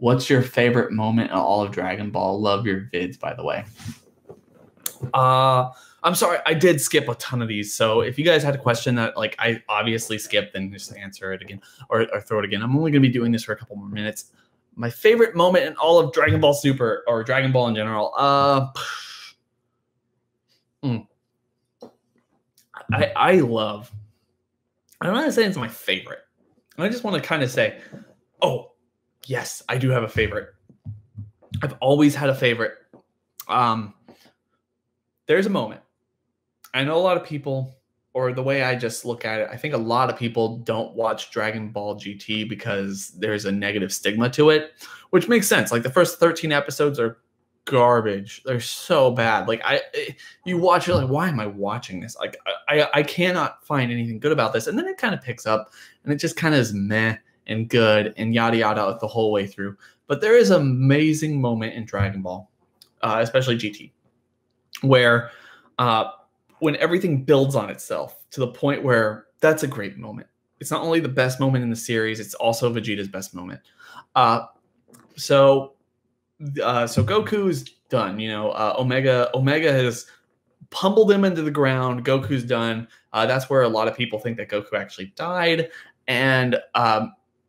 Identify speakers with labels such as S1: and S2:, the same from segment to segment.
S1: What's your favorite moment in all of Dragon Ball? Love your vids, by the way.
S2: I'm sorry, I did skip a ton of these. So if you guys had a question that like I obviously skipped, then just answer it again or throw it again. I'm only gonna be doing this for a couple more minutes. My favorite moment in all of Dragon Ball Super or Dragon Ball in general. I love. I don't want to say it's my favorite. I just want to kind of say, oh, yes, I do have a favorite. I've always had a favorite. There's a moment. I know a lot of people, or the way I just look at it, I think a lot of people don't watch Dragon Ball GT because there's a negative stigma to it, which makes sense. Like the first 13 episodes are garbage. They're so bad. Like you watch it like, why am I watching this? Like I cannot find anything good about this. And then it kind of picks up and it just kind of is meh and good and yada yada the whole way through. But there is an amazing moment in Dragon Ball, especially GT, where when everything builds on itself to the point where that's a great moment. It's not only the best moment in the series, it's also Vegeta's best moment. So Goku's done. Omega has pummeled him into the ground. Goku's done. That's where a lot of people think that Goku actually died, and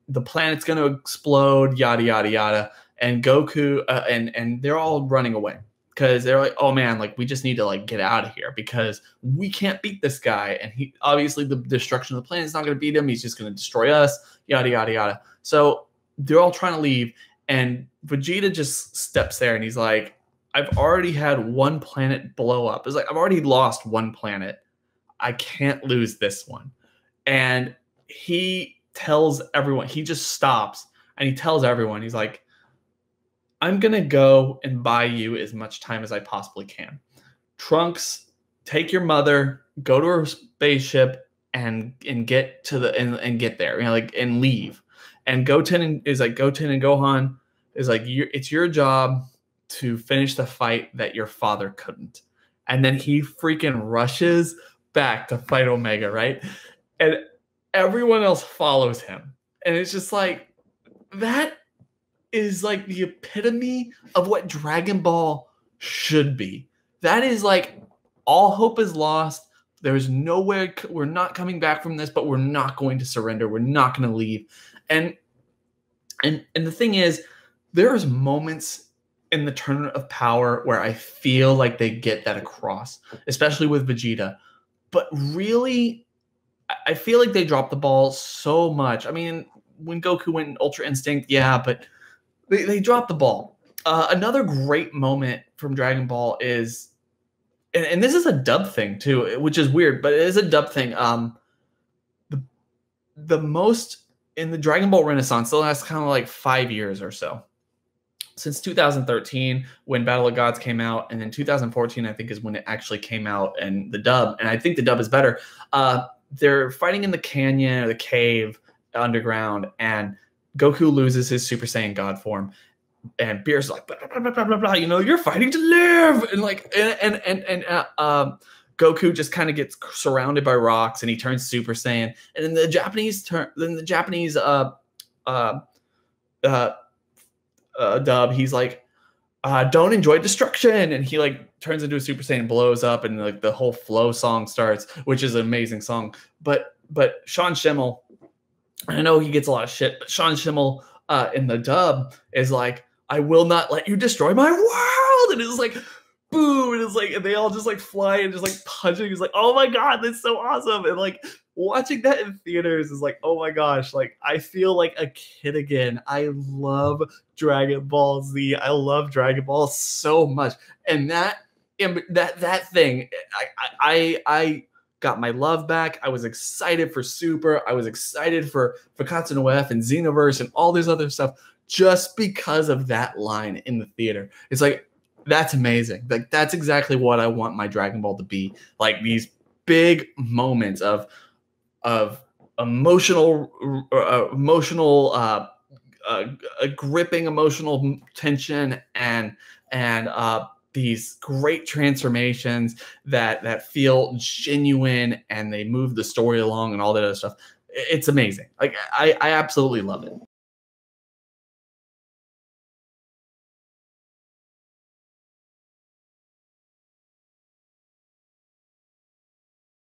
S2: the planet's going to explode. Yada yada yada. And Goku and they're all running away because they're like, oh man, like we just need to like get out of here because we can't beat this guy. And he obviously the destruction of the planet is not going to beat him. He's just going to destroy us. Yada yada yada. So they're all trying to leave. And Vegeta just steps there and he's like, I've already had one planet blow up. It's like, I've already lost one planet. I can't lose this one. And he tells everyone, he just stops and he tells everyone, he's like, I'm going to go and buy you as much time as I possibly can. Trunks, take your mother, go to her spaceship and get to the, and get there, and leave. And Goten and Gohan is like, it's your job to finish the fight that your father couldn't. And then he freaking rushes back to fight Omega, right? And everyone else follows him. And it's just like, that is like the epitome of what Dragon Ball should be. That is like, all hope is lost. There's nowhere, we're not coming back from this, but we're not going to surrender. We're not going to leave. And the thing is, there's moments in the Tournament of Power where I feel like they get that across, especially with Vegeta. But really, I feel like they drop the ball so much. I mean, when Goku went in Ultra Instinct, yeah, but they dropped the ball. Another great moment from Dragon Ball is, and this is a dub thing too, which is weird, but it is a dub thing. The most in the Dragon Ball Renaissance, the last kind of like 5 years or so, since 2013 when Battle of Gods came out, and then 2014 I think is when it actually came out, and the dub, and I think the dub is better. They're fighting in the canyon or the cave underground, and Goku loses his Super Saiyan God form, and Beerus like, blah, blah, blah, blah, blah, you're fighting to live, and like Goku just kind of gets surrounded by rocks and he turns Super Saiyan. And in the Japanese dub, he's like, don't enjoy destruction. And he like turns into a Super Saiyan, blows up, and like the whole flow song starts, which is an amazing song. But Sean Schimmel, I know he gets a lot of shit, but Sean Schimmel in the dub is like, I will not let you destroy my world. And it's like, boom, and it's like, and they all just like fly and just like punching. It's like, oh my god, that's so awesome. And like watching that in theaters is like, oh my gosh, like I feel like a kid again. I love Dragon Ball Z. I love Dragon Ball so much. And that thing, I got my love back. I was excited for Super. I was excited for Katsu no F and Xenoverse and all this other stuff just because of that line in the theater. It's like, that's amazing. Like that's exactly what I want my Dragon Ball to be. Like these big moments of emotional gripping emotional tension and these great transformations that feel genuine and they move the story along and all that other stuff. It's amazing. Like I absolutely love it.